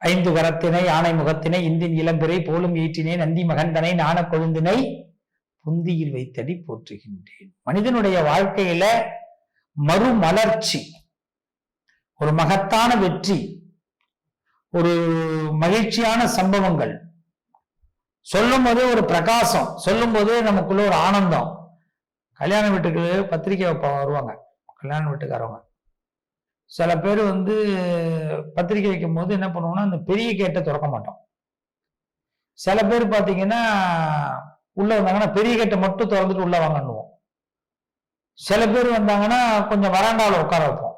ஐந்து கரத்தினை ஆணை முகத்தினை இந்தின் இளம்பிறை போலும் ஈற்றினை நந்தி மகந்தனை நாண கொழுந்தினை புந்தியில் வைத்தடி போற்றுகின்றேன். மனிதனுடைய வாழ்க்கையில மறுமலர்ச்சி, ஒரு மகத்தான வெற்றி, ஒரு மகிழ்ச்சியான சம்பவங்கள் சொல்லும் போதே ஒரு பிரகாசம், சொல்லும் போதே நமக்குள்ள ஒரு ஆனந்தம். கல்யாண வீட்டுக்கு பத்திரிக்கை வருவாங்க கல்யாண வீட்டுக்காரவங்க. சில பேர் பத்திரிக்கை வைக்கும் போது என்ன பண்ணுவோம்னா அந்த பெரிய கேட்டை திறக்க மாட்டோம். சில பேர் பார்த்தீங்கன்னா உள்ள வந்தாங்கன்னா பெரிய கேட்டை மட்டும் திறந்துட்டு உள்ள வாங்கன்னுவோம். சில பேர் வந்தாங்கன்னா கொஞ்சம் வராண்டாவில் உட்கார வைப்போம்.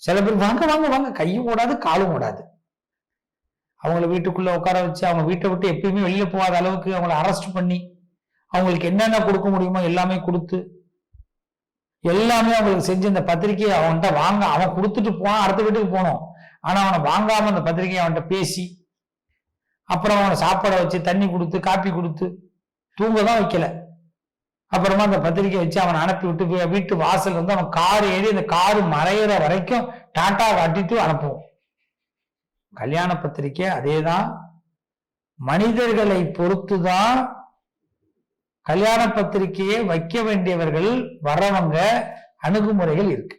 சில பேர் வாங்க வாங்க வாங்க கையும் ஓடாது காலும் ஓடாது. அவங்கள வீட்டுக்குள்ள உட்கார வச்சு அவங்க வீட்டை விட்டு எப்பயுமே வெளியில போகாத அளவுக்கு அவங்கள அரெஸ்ட் பண்ணி அவங்களுக்கு என்னென்ன கொடுக்க முடியுமோ எல்லாமே கொடுத்து எல்லாமே அவங்களுக்கு செஞ்சு இந்த பத்திரிகையை அவன்கிட்ட வாங்க, அவன் கொடுத்துட்டு போவான், அடுத்த வீட்டுக்கு போனோம். ஆனா அவனை வாங்காம அந்த பத்திரிகையை அவன்கிட்ட பேசி அப்புறம் அவனை சாப்பாடை வச்சு தண்ணி கொடுத்து காப்பி கொடுத்து தூங்க தான் வைக்கல. அப்புறமா அந்த பத்திரிக்கை வச்சு அவனை அனுப்பி விட்டு வீட்டு வாசல் அவன் கார் ஏறி அந்த காரு மறையிற வரைக்கும் டாட்டா காட்டிட்டு அனுப்புவோம். கல்யாண பத்திரிக்கை அதேதான். மனிதர்களை பொறுத்துதான் கல்யாண பத்திரிகையை வைக்க வேண்டியவர்கள் வர்றவங்க அணுகுமுறைகள் இருக்கு.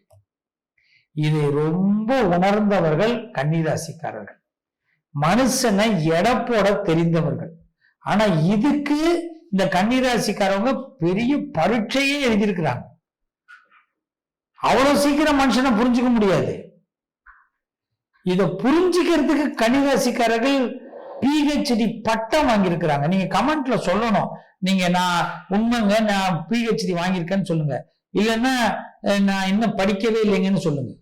இது ரொம்ப உணர்ந்தவர்கள் கன்னிராசிக்காரர்கள், மனுஷனை எடை போட தெரிந்தவர்கள். ஆனா இதுக்கு இந்த கன்னிராசிக்காரவங்க பெரிய பரீட்சையே எழுதியிருக்கிறாங்க. அவ்வளவு சீக்கிரம் மனுஷனை புரிஞ்சுக்க முடியாது. இதை புரிஞ்சுக்கிறதுக்கு கன்னிராசிக்காரர்கள் PhD பட்டம் வாங்கியிருக்கிறாங்க. நீங்க கமெண்ட்ல சொல்லணும், நீங்க நான் உண்மைங்க நான் PhD வாங்கியிருக்கேன்னு சொல்லுங்க, இல்லைன்னா நான் இன்னும் படிக்கவே இல்லைங்கன்னு சொல்லுங்க.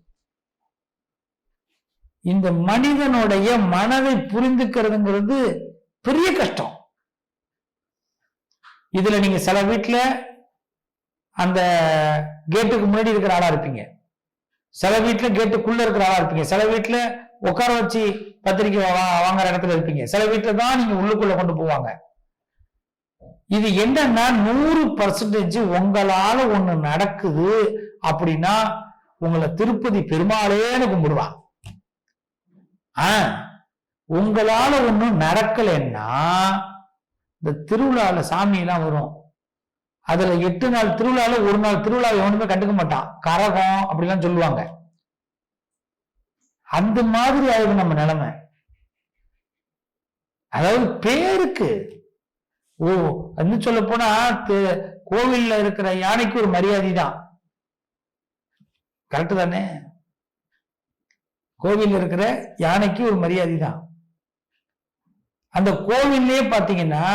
இந்த மனிதனுடைய மனதை புரிந்துக்கிறதுங்கிறது பெரிய கஷ்டம். இதுல நீங்க சில வீட்டுல அந்த கேட்டுக்கு முன்னாடி இருக்கிற ஆளா இருப்பீங்க, சில வீட்டுல கேட்டுக்குள்ள இருக்கிற ஆளா இருப்பீங்க, சில வீட்டுல உட்கார வச்சு பத்திரிக்கை வாங்குற இடத்துல இருப்பீங்க, சில வீட்டுல தான் நீங்க உள்ளுக்குள்ள கொண்டு போவாங்க. இது என்னன்னா 100% உங்களால ஒண்ணு நடக்குது அப்படின்னா உங்களை திருப்பதி பெருமாளேன்னு கும்பிடுவான். உங்களால ஒண்ணும் நடக்கலைன்னா இந்த திருவிழால சாமி எல்லாம் வரும், அதுல 8 நாள் திருவிழால ஒரு நாள் திருவிழா எவனுமே கண்டுக்க மாட்டான், கரகம் அப்படிலாம் சொல்லுவாங்க. அந்த மாதிரி ஆயிடும் நம்ம நிலைமை. அதாவது பேருக்கு சொல்ல போனா கோவில்ல இருக்கிற யானைக்கு ஒரு மரியாதை தான், கரெக்டு தானே? கோவில் இருக்கிற யானைக்கு ஒரு மரியாதை தான். அந்த கோவில்லே பாத்தீங்கன்னா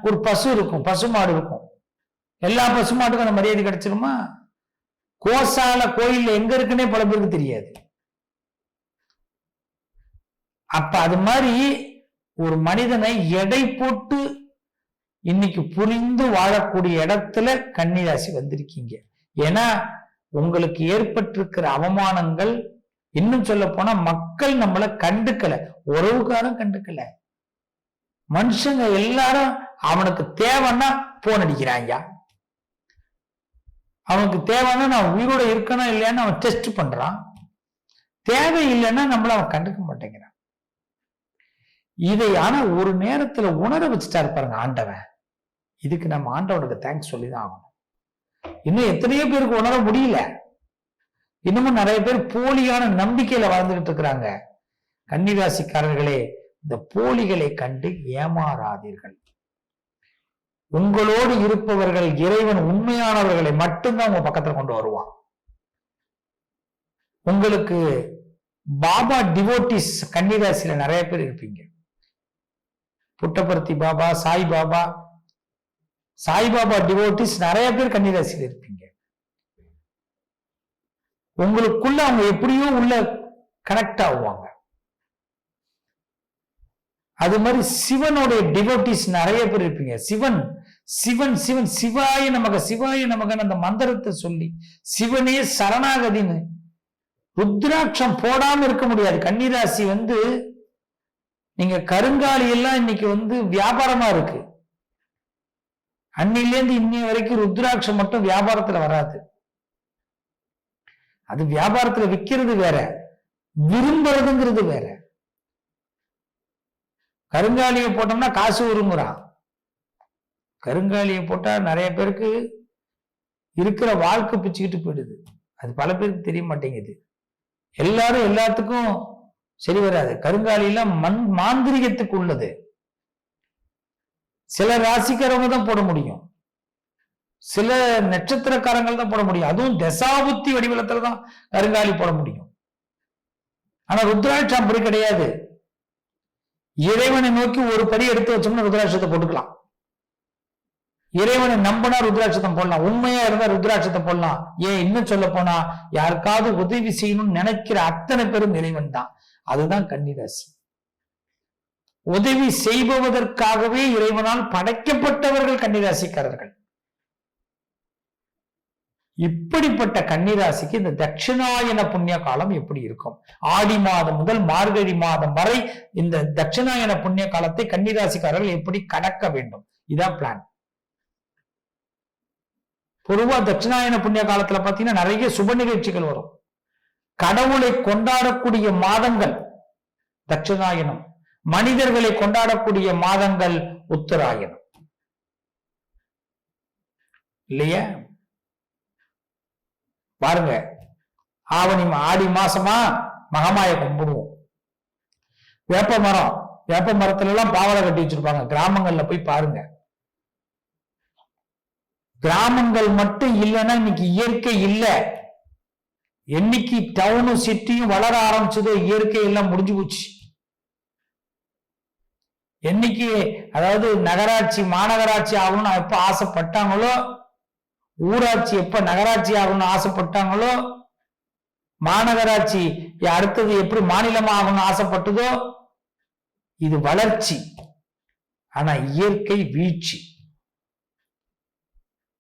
ஒரு பசு இருக்கும், பசு மாடு இருக்கும். எல்லா பசு மாட்டுக்கும் அந்த மரியாதை கிடைச்சிருமா? கோசால கோயில்ல எங்க இருக்குன்னே பல பேருக்கு தெரியாது. அப்ப அது மாதிரி ஒரு மனிதனை எடை போட்டு இன்னைக்கு புரிந்து வாழக்கூடிய இடத்துல கன்னிராசி வந்திருக்கீங்க. ஏன்னா உங்களுக்கு ஏற்பட்டிருக்கிற அவமானங்கள், இன்னும் சொல்ல போனா மக்கள் நம்மளை கண்டுக்கல, உறவுக்காரும் கண்டுக்கல. மனுஷங்க எல்லாரும் அவனுக்கு தேவைன்னா போன் அடிக்கிறாங்க, அவனுக்கு தேவைன்னா நான் உயிரோட இருக்கணும் இல்லையான்னு அவன் டெஸ்ட் பண்றான், தேவை இல்லைன்னா நம்மள அவன் கண்டுக்க மாட்டேங்கிறான். இதை ஆனா ஒரு நேரத்துல உணர வச்சுட்டா இருப்பாருங்க ஆண்டவன். இதுக்கு நம்ம ஆண்டவனுக்கு தேங்க்ஸ் சொல்லிதான் ஆகணும். இன்னும் எத்தனையோ பேருக்கு உணர முடியல. இன்னமும் நிறைய பேர் போலியான நம்பிக்கையில வாழ்ந்துகிட்டு இருக்கிறாங்க. கன்னிராசிக்காரர்களே, இந்த போலிகளை கண்டு ஏமாறாதீர்கள். உங்களோடு இருப்பவர்கள் இறைவன் உண்மையானவர்களை மட்டும்தான் உங்க பக்கத்துல கொண்டு வருவான். உங்களுக்கு பாபா டிவோட்டிஸ் கன்னிராசியில நிறைய பேர் இருப்பீங்க. புட்டபர்த்தி பாபா, சாய்பாபா டிவோட்டிஸ் நிறைய பேர் கன்னிராசியில இருப்பீங்க. உங்களுக்குள்ள அவங்க எப்படியோ உள்ள கனெக்ட் ஆகுவாங்க. அது மாதிரி சிவனுடைய டிவோட்டிஸ் நிறைய பேர் இருப்பீங்க. சிவன் சிவன் சிவன் சிவாய நமக சிவாய நமகன்னு அந்த மந்திரத்தை சொல்லி சிவனே சரணாகதின்னு ருத்ராட்சம் போடாம இருக்க முடியாது. கன்னிராசி நீங்க கருங்காலி எல்லாம் இன்னைக்கு வியாபாரமா இருக்கு. அன்னிலேருந்து இன்னைய வரைக்கும் ருத்ராட்சம் மட்டும் வியாபாரத்துல வராது. அது வியாபாரத்துல விற்கிறது வேற, விரும்புறதுங்கிறது வேற. கருங்காலியை போட்டோம்னா காசு வருங்கிறான். கருங்காலியை போட்டா நிறைய பேருக்கு இருக்கிற வாழ்க்கை பிச்சுக்கிட்டு போயிடுது. அது பல பேருக்கு தெரிய மாட்டேங்குது. எல்லாரும் எல்லாத்துக்கும் சரி வராது. கருங்காலியெல்லாம் மாந்திரிகத்துக்கு உள்ளது. சில ராசிக்காரங்க தான் போட முடியும், சில நட்சத்திரக்காரங்கள் தான் போட முடியும். அதுவும் தசாபுத்தி வடிவலத்துல தான் கருங்காலி போட முடியும். ஆனா ருத்ராட்சம் அப்படி கிடையாது. இறைவனை நோக்கி ஒரு படி எடுத்து வச்சோம்னா ருத்ராட்சத்தை போட்டுக்கலாம். இறைவனை நம்பினா ருத்ராட்சத்தை போடலாம். உண்மையா இருந்தா ருத்ராட்சத்தை போடலாம். ஏன் இன்னும் சொல்ல போனா யாருக்காவது உதவி செய்யணும்னு நினைக்கிற அத்தனை பேரும் இறைவன் தான். அதுதான் கன்னிராசி. உதவி செய்பவதற்காகவே இறைவனால் படைக்கப்பட்டவர்கள் கன்னிராசிக்காரர்கள். இப்படிப்பட்ட கன்னிராசிக்கு இந்த தட்சிணாயன புண்ணிய காலம் எப்படி இருக்கும்? ஆடி மாதம் முதல் மார்கழி மாதம் வரை இந்த தட்சிணாயன புண்ணிய காலத்தை கன்னிராசிக்காரர்கள் எப்படி கடக்க வேண்டும்? இதான் பிளான். பொதுவா தட்சிணாயன புண்ணிய காலத்துல பாத்தீங்கன்னா நிறைய சுப நிகழ்ச்சிகள் வரும். கடவுளை கொண்டாடக்கூடிய மாதங்கள் தட்சிணாயனம், மனிதர்களை கொண்டாடக்கூடிய மாதங்கள் உத்தராயணம். இல்லையா? பாருங்க, ஆடி மாசமா மகமாய கும்பிடுவோம். வேப்ப மரத்துல எல்லாம் பாவலை கட்டி வச்சிருப்பாங்க. கிராமங்கள்ல போய் பாருங்க. கிராமங்கள் மட்டும் இல்லைன்னா இன்னைக்கு இயற்கை இல்ல. என்னைக்கு டவுனும் சிட்டியும் வளர ஆரம்பிச்சதோ இயற்கை எல்லாம் முடிஞ்சு போச்சு. என்னைக்கு அதாவது நகராட்சி மாநகராட்சி ஆகணும்னு எப்ப ஆசைப்பட்டாங்களோ, ஊராட்சி எப்ப நகராட்சி ஆகணும்னு ஆசைப்பட்டாங்களோ, மாநகராட்சி அடுத்தது எப்படி மாநிலமா ஆகணும்னு ஆசைப்பட்டதோ, இது வளர்ச்சி. ஆனா இயற்கை வீழ்ச்சி.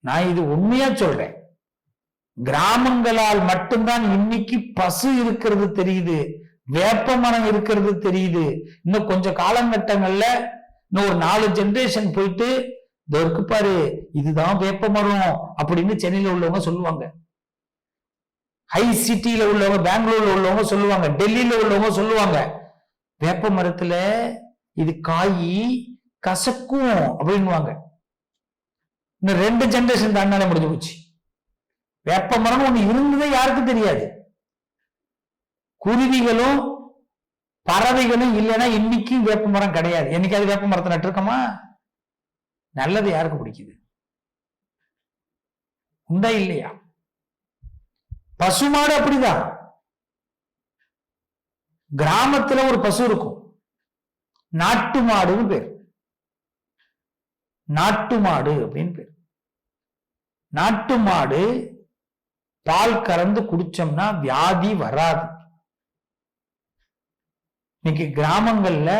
நான் இது உண்மையா சொல்றேன். கிராமங்களால் மட்டும்தான் இன்னைக்கு பசு இருக்கிறது தெரியுது, வேப்ப மரம் இருக்கிறது தெரியுது. இன்னும் கொஞ்சம் காலகட்டங்கள்ல இன்னும் ஒரு 4 ஜெனரேஷன் போயிட்டு இருக்கு பாரு, இதுதான் வேப்ப மரம் அப்படின்னு சென்னையில உள்ளவங்க சொல்லுவாங்க. ஹை சிட்டியில உள்ளவங்க, பெங்களூர்ல உள்ளவங்க சொல்லுவாங்க, டெல்லியில உள்ளவங்க சொல்லுவாங்க, வேப்ப மரத்துல இது காய் கசக்கும் அப்படின்னுவாங்க. இன்னும் 2 ஜெனரேஷன் தாண்டாலே முடிஞ்சு போச்சு. வேப்ப மரம் ஒண்ணு இருந்ததே யாருக்கும் தெரியாது. குருவிகளும் பறவைகளும் இல்லைன்னா இன்னைக்கும் வேப்ப மரம் கிடையாது. என்னைக்காவது வேப்ப மரத்தை நட்டிருக்கோமா? நல்லது யாருக்கு பிடிக்குது? உண்டா இல்லையா? பசுமாடு அப்படிதான். கிராமத்துல ஒரு பசு இருக்கும், நாட்டு மாடுன்னு பேர். நாட்டு மாடு அப்படின்னு பேர். நாட்டு மாடு பால் கறந்து குடிச்சோம்னா வியாதி வராது. இன்னைக்கு கிராமங்கள்ல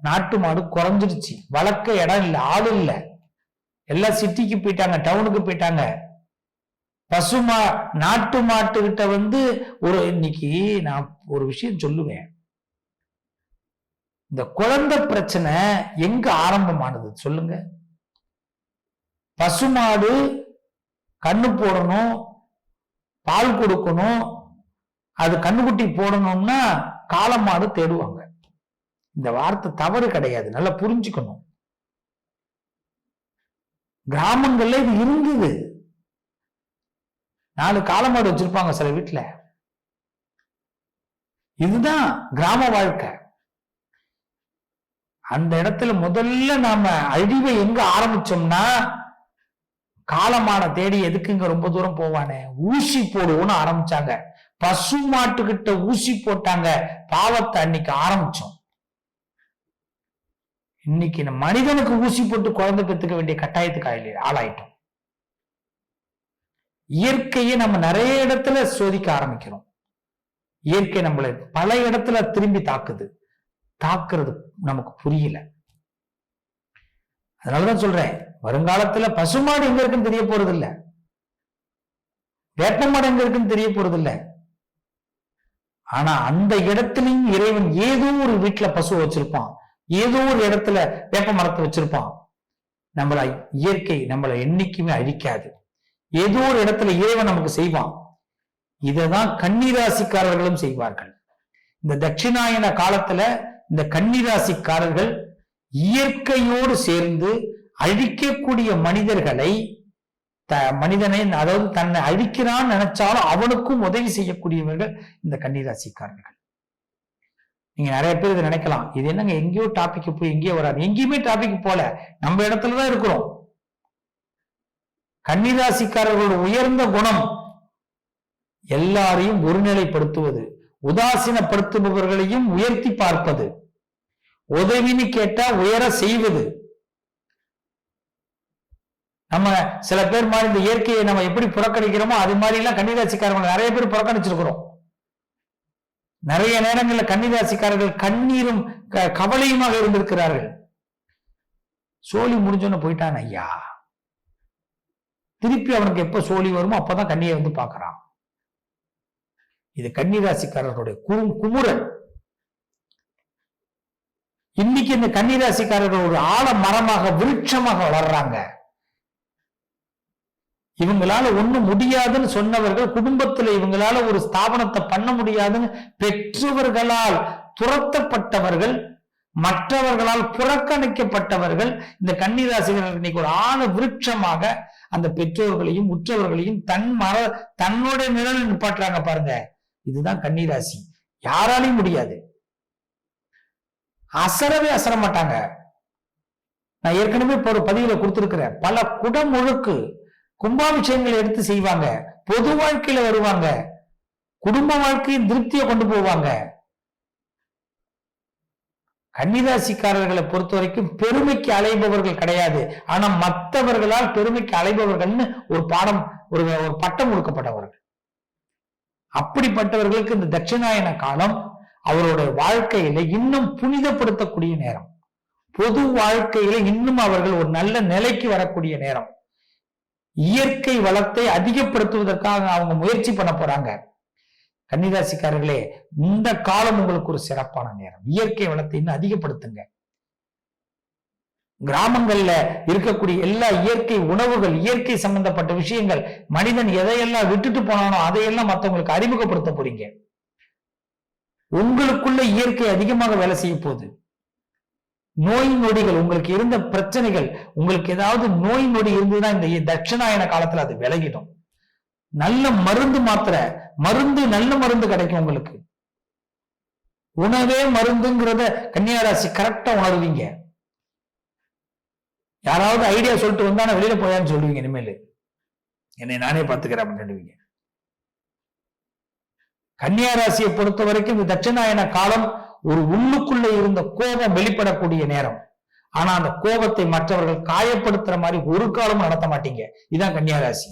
நாட்டு மாடு குறைஞ்சிருச்சு. வளர்க்க இடம் இல்லை, ஆள் இல்லை, எல்லாம் சிட்டிக்கு போயிட்டாங்க, டவுனுக்கு போயிட்டாங்க. நாட்டு மாட்டுக்கிட்ட இன்னைக்கு நான் ஒரு விஷயம் சொல்லுவேன். இந்த குழந்தை பிரச்சனை எங்க ஆரம்பமானது சொல்லுங்க? பசுமாடு கண்ணு போடணும், பால் கொடுக்கணும், அது கண்ணுக்குட்டி போடணும்னா காளமாடு தேடுவாங்க. இந்த வார்த்தை தவறு கிடையாது, நல்லா புரிஞ்சுக்கணும். கிராமங்கள்ல இது இருந்தது. 4 காளமாடு வச்சிருப்பாங்க சில வீட்டுல. இதுதான் கிராம வாழ்க்கை. அந்த இடத்துல முதல்ல நாம அழிவை எங்க ஆரம்பிச்சோம்னா, காளமான தேடி எதுக்குங்க ரொம்ப தூரம் போவானே, ஊசி போடுவோம்னு ஆரம்பிச்சாங்க. பசு மாட்டுக்கிட்ட ஊசி போட்டாங்க, பாவத்தை அன்னைக்கு ஆரம்பிச்சோம். இன்னைக்கு மனிதனுக்கு ஊசி போட்டு குழந்தை பெற்றுக்க வேண்டிய கட்டாயத்துக்கு ஆளாயிட்டோம். இயற்கையை நம்ம நிறைய இடத்துல சோதிக்க ஆரம்பிக்கிறோம். இயற்கை நம்மளை பல இடத்துல திரும்பி தாக்குறது நமக்கு புரியல. அதனாலதான் சொல்றேன், வருங்காலத்துல பசுமாடு எங்க இருக்குன்னு தெரிய போறது இல்ல, வேப்பமாடு எங்க இருக்குன்னு தெரிய போறது இல்ல. ஆனா அந்த இடத்துலயும் இறைவன் ஏதோ ஒரு வீட்டுல பசு வச்சிருப்பான், ஏதோ ஒரு இடத்துல வேப்ப மரத்தை வச்சிருப்பான். இயற்கை நம்மளை என்னைக்குமே அழிக்காது. ஏதோ ஒரு இடத்துல இறைவன் நமக்கு செய்வான். இததான் கன்னிராசிக்காரர்களும் செய்வார்கள். இந்த தட்சிணாயன காலத்துல இந்த கன்னிராசிக்காரர்கள் இயற்கையோடு சேர்ந்து அழிக்கக்கூடிய மனிதர்களை மனிதனை, அதாவது தன்னை அழிக்கிறான்னு நினைச்சாலும் அவனுக்கும் உதவி செய்யக்கூடியவர்கள் இந்த கன்னிராசிக்காரர்கள். நீங்க நிறைய பேர் இதை நினைக்கலாம், இது என்னங்க எங்கேயோ டாபிக் போய் எங்கேயோ வராது. எங்கேயுமே டாபிக் போல, நம்ம இடத்துலதான் இருக்கிறோம். கன்னிராசிக்காரர்களோட உயர்ந்த குணம் எல்லாரையும் ஒருநிலைப்படுத்துவது, உதாசீனப்படுத்துபவர்களையும் உயர்த்தி பார்ப்பது, உதவின்னு கேட்டா உயர செய்வது. நம்ம சில பேர் மாதிரி இந்த இயற்கையை நம்ம எப்படி புறக்கணிக்கிறோமோ அது மாதிரி எல்லாம் கன்னிராசிக்காரர்கள் நிறைய பேர் புறக்கணிச்சிருக்கிறோம். நிறைய நேரங்களில் கன்னிராசிக்காரர்கள் கண்ணீரும் கவலையுமாக இருந்திருக்கிறார்கள். சோழி முடிஞ்சோன்னு போயிட்டான் ஐயா, திருப்பி அவனுக்கு எப்ப சோழி வருமோ அப்பதான் கண்ணியை வந்து பார்க்கறான். இது கன்னிராசிக்காரர்களுடைய குமுறல். இன்னைக்கு இந்த கன்னிராசிக்காரர்கள் ஒரு ஆழ மரமாக விருட்சமாக வளர்றாங்க. இவங்களால ஒண்ணும் முடியாதுன்னு சொன்னவர்கள், குடும்பத்துல இவங்களால ஒரு ஸ்தாபனத்தை பண்ண முடியாதுன்னு பெற்றவர்களால் துரத்தப்பட்டவர்கள், மற்றவர்களால் புறக்கணிக்கப்பட்டவர்கள் இந்த கன்னிராசிகள் இன்னைக்கு ஒரு ஆழ விருட்சமாக அந்த பெற்றோர்களையும் உற்றவர்களையும் தன்னோட நிழல் நிப்பாட்டுறாங்க பாருங்க. இதுதான் கன்னிராசி. யாராலையும் முடியாது, அசரவே அசர மாட்டாங்க. நான் ஏற்கனவே ஒரு பதிவுல கொடுத்திருக்கிறேன். பல குடமுழுக்கு கும்பாபிஷேகங்களை எடுத்து செய்வாங்க, பொது வாழ்க்கையில வருவாங்க, குடும்ப வாழ்க்கையின் திருப்தியை கொண்டு போவாங்க. கன்னிராசிக்காரர்களை பொறுத்த வரைக்கும் பெருமைக்கு அலைபவர்கள் கிடையாது, ஆனா மற்றவர்களால் பெருமைக்கு அலைபவர்கள்னு ஒரு ஒரு பட்டம் கொடுக்கப்பட்டவர்கள். அப்படிப்பட்டவர்களுக்கு இந்த தட்சிணாயன காலம் அவருடைய வாழ்க்கையில இன்னும் புனிதப்படுத்தக்கூடிய நேரம், பொது வாழ்க்கையில இன்னும் அவர்கள் ஒரு நல்ல நிலைக்கு வரக்கூடிய நேரம். இயற்கை வளத்தை அதிகப்படுத்துவதற்காக அவங்க முயற்சி பண்ண போறாங்க. கன்னிராசிக்காரர்களே, இந்த காலம் உங்களுக்கு ஒரு சிறப்பான நேரம். இயற்கை வளத்தை இன்னும் அதிகப்படுத்துங்க. கிராமங்கள்ல இருக்கக்கூடிய எல்லா இயற்கை உணவுகள், இயற்கை சம்பந்தப்பட்ட விஷயங்கள், மனிதன் எதையெல்லாம் விட்டுட்டு போனானோ அதையெல்லாம் மற்றவங்களுக்கு அறிமுகப்படுத்த போறீங்க. உங்களுக்குள்ள இயற்கை அதிகமாக வேலை செய்ய போகுது. நோய் நொடிகள், உங்களுக்கு இருந்த பிரச்சனைகள், உங்களுக்கு ஏதாவது நோய் நொடி இருந்ததுன்னா இந்த தட்சிணாயன காலத்துல அது விலகிடும். நல்ல மருந்து மாத்திரை, நல்ல மருந்து கிடைக்கும் உங்களுக்கு. உணவே மருந்துங்கிறத கன்னியாராசி கரெக்டா உணர்வீங்க. யாராவது ஐடியா சொல்லிட்டு வந்தா நான் வெளியில போயான்னு சொல்லுவீங்க, இனிமேல் என்னை நானே பார்த்துக்கிறேன் அப்படின்னு. கன்னியாராசியை பொறுத்த வரைக்கும் இந்த தட்சிணாயன காலம் ஒரு உள்ளுக்குள்ள இருந்த கோபம் வெளிப்படக்கூடிய நேரம். ஆனா அந்த கோபத்தை மற்றவர்கள் காயப்படுத்துற மாதிரி ஒரு காலமும் நடத்த மாட்டீங்க. இதான் கன்னியாராசி.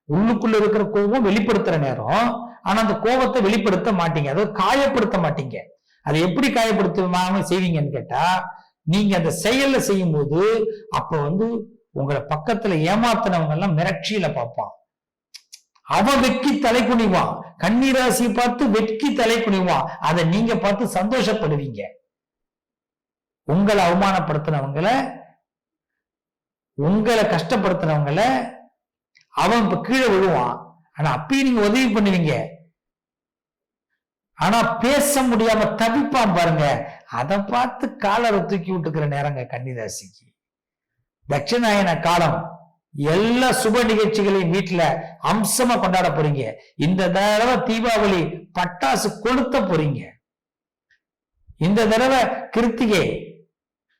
உள்ளுக்குள்ள இருக்கிற கோபம் வெளிப்படுத்துற நேரம், ஆனா அந்த கோபத்தை வெளிப்படுத்த மாட்டீங்க, அதாவது காயப்படுத்த மாட்டீங்க. அதை எப்படி காயப்படுத்த செய்வீங்கன்னு கேட்டா, நீங்க அந்த செயல்ல செய்யும் போது அப்ப உங்களை பக்கத்துல ஏமாத்தினவங்க எல்லாம் மிரட்சியில பார்ப்பான். அவன் வெட்கி தலை குனிவான். கன்னிராசி பார்த்து வெட்கி தலை குனிவான். அதை நீங்க பார்த்து சந்தோஷப்படுவீங்க. உங்களை அவமானப்படுத்தினவங்களை, உங்களை கஷ்டப்படுத்தினவங்களை அவன் இப்ப கீழே விழுவான். ஆனா அப்பயும் நீங்க உதவி பண்ணுவீங்க. ஆனா பேச முடியாம தவிப்பான் பாருங்க, அதை பார்த்து காலரை தூக்கி விட்டுக்கிற நேரங்க கன்னிராசிக்கு. தட்சிணாயன காலம் எல்லா சுப நிகழ்ச்சிகளையும் வீட்டுல அம்சமா கொண்டாட போறீங்க. இந்த தடவை தீபாவளி பட்டாசு கொளுத்த போறீங்க. இந்த தடவை கிருத்திகை,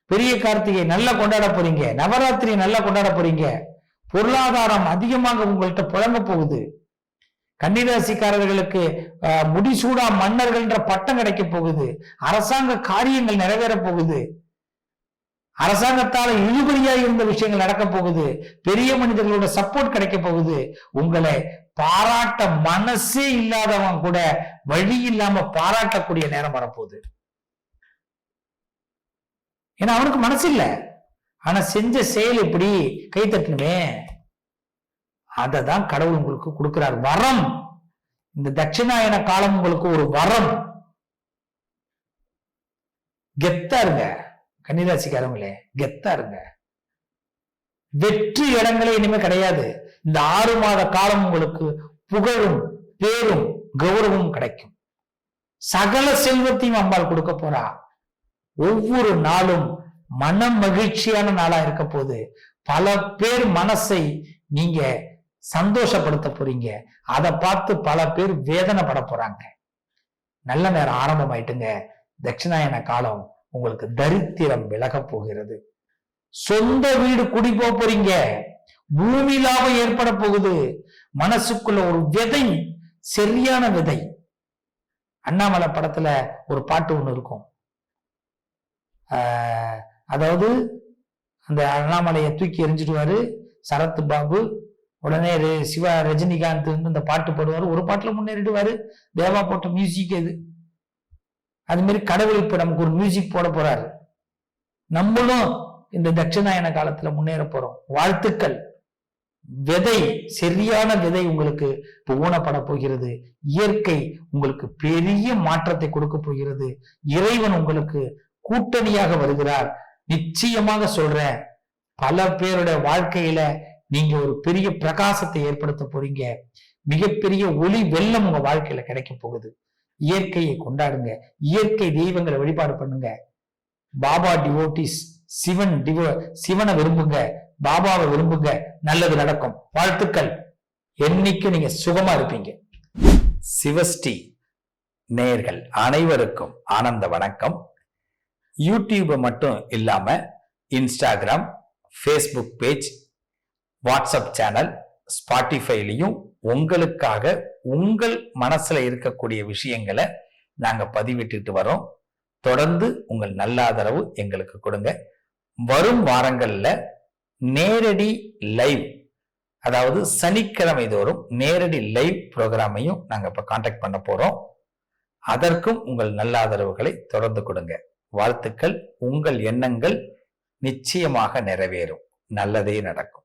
பெரிய கார்த்திகை நல்லா கொண்டாட போறீங்க. நவராத்திரி நல்லா கொண்டாட போறீங்க. பொருளாதாரம் அதிகமாக உங்கள்கிட்ட புழங்க போகுது. கன்னிராசிக்காரர்களுக்கு முடிசூடா மன்னர்கள்ன்ற பட்டம் கிடைக்க போகுது. அரசாங்க காரியங்கள் நிறைவேற போகுது. அரசாங்கத்தால இழுபறியா இருந்த விஷயங்கள் நடக்க போகுது. பெரிய மனிதர்களோட சப்போர்ட் கிடைக்க போகுது. உங்களை பாராட்ட மனசே இல்லாதவன் கூட வழி இல்லாம பாராட்டக்கூடிய நேரம் வரப்போகுது. ஏன்னா அவனுக்கு மனசு இல்ல, ஆனா செஞ்ச செயல் எப்படி கை தட்டணுமே, அததான் கடவுள் உங்களுக்கு கொடுக்கிறார். வரம். இந்த தட்சிணாயன காலம் உங்களுக்கு ஒரு வரம். கெத்தா இருங்க கன்னிராசிக்காரங்களே, கெத்தா இருங்க. வெற்றி இடங்களே இனிமே கிடையாது. இந்த 6 மாத காலம் உங்களுக்கு புகழும் பேரும் கௌரவமும் கிடைக்கும். சகல செல்வத்தையும் அம்பாள் கொடுக்க போறா. ஒவ்வொரு நாளும் மன மகிழ்ச்சியான நாளா இருக்க போது. பல பேர் மனசை நீங்க சந்தோஷப்படுத்த போறீங்க. அதை பார்த்து பல பேர் வேதனைப்பட போறாங்க. நல்ல நேரம் ஆரம்பமாயிட்டுங்க. தட்சிணாயன காலம் உங்களுக்கு தரித்திரம் விலக போகிறது. சொந்த வீடு குடி போறீங்க. பூமி லாபம் ஏற்பட போகுது. மனசுக்குள்ள ஒரு விதை, சரியான விதை. அண்ணாமலை படத்துல ஒரு பாட்டு ஒண்ணு இருக்கும். அதாவது அந்த அண்ணாமலையை தூக்கி எறிஞ்சிடுவாரு சரத் பாபு. உடனே சிவா ரஜினிகாந்த் வந்து இந்த பாட்டு போடுவாரு. ஒரு பாட்டுல முன்னேறிடுவாரு. தேவா போட்ட மியூசிக் எது. அது மாதிரி கடவுள் இப்ப நமக்கு ஒரு மியூசிக் போட போறாரு. நம்மளும் இந்த தட்சிணாயன காலத்துல முன்னேற போறோம். வாழ்த்துக்கள். விதை, சரியான விதை உங்களுக்கு இப்ப ஊனப்பட போகிறது. இயற்கை உங்களுக்கு பெரிய மாற்றத்தை கொடுக்க போகிறது. இறைவன் உங்களுக்கு கூட்டணியாக வருகிறார். நிச்சயமாக சொல்றேன், பல பேருடைய வாழ்க்கையில நீங்க ஒரு பெரிய பிரகாசத்தை ஏற்படுத்த போறீங்க. மிகப்பெரிய ஒளி வெள்ளம் உங்க வாழ்க்கையில கிடைக்க போகுது. இயற்கையை கொண்டாடுங்க. இயற்கை தெய்வங்களை வழிபாடு பண்ணுங்க. பாபா டிவோட்டிஸ், சிவனை விரும்புங்க, பாபாவை விரும்புங்க. நல்லது நடக்கும். வாழ்த்துக்கள். என்னைக்கு நீங்க சுகமா இருப்பீங்க. சிவஸ்ரீ நேயர்கள் அனைவருக்கும் ஆனந்த வணக்கம். யூடியூப் மட்டும் இல்லாம Instagram, Facebook page, WhatsApp channel, ஸ்பாட்டிஃபைலையும் உங்களுக்காக உங்கள் மனசுல இருக்கக்கூடிய விஷயங்களை நாங்க பதிவிட்டுட்டு வரோம். தொடர்ந்து உங்கள் நல்ல ஆதரவு எங்களுக்கு கொடுங்க. வரும் வாரங்கள்ல நேரடி லைவ், அதாவது சனிக்கிழமை தோறும் நேரடி லைவ் ப்ரோக்ராமையும் நாங்க இப்ப கான்டாக்ட் பண்ண போறோம். அதற்கும் உங்கள் நல்ல ஆதரவுகளை தொடர்ந்து கொடுங்க. வாழ்த்துக்கள். உங்கள் எண்ணங்கள் நிச்சயமாக நிறைவேறும். நல்லதே நடக்கும்.